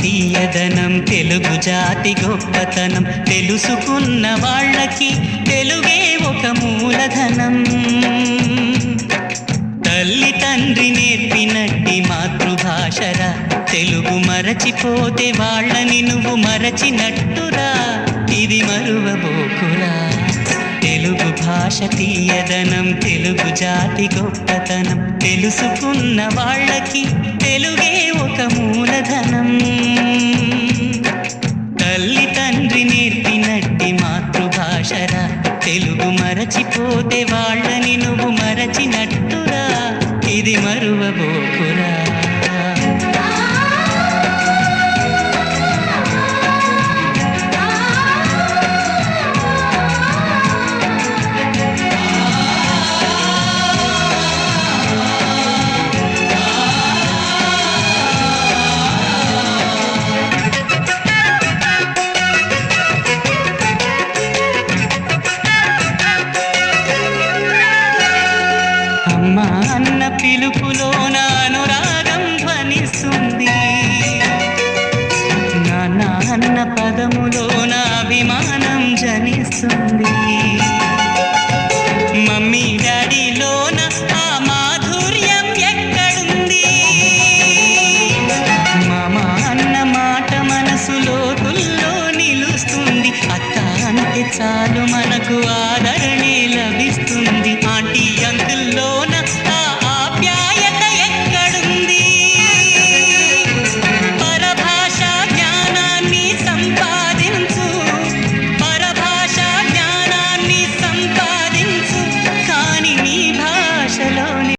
తీయదనం తెలుగు జాతి గొప్పతనం తెలుసుకున్న వాళ్ళకి తెలుగే ఒక మూలధనం తల్లి తండ్రి నేర్పినట్టి మాతృభాషరా తెలుగు మరచిపోతే వాళ్ళని నువ్వు మరచినట్టురా ఇది మరువబోకురా తెలుగు భాష తీయదనం తెలుగు జాతి గొప్పతనం తెలుసుకున్న వాళ్ళకి తెలుగే ఒక మూలధనం తల్లి తండ్రి నేర్పినట్టి మాతృభాషరా తెలుగు మరచిపోతే వాళ్ళని నువ్వు మరచినట్టురా ఇది మరువబోకురా అమ్మ అన్న పిలుపులో అనురాగం ధ్వనిస్తుంది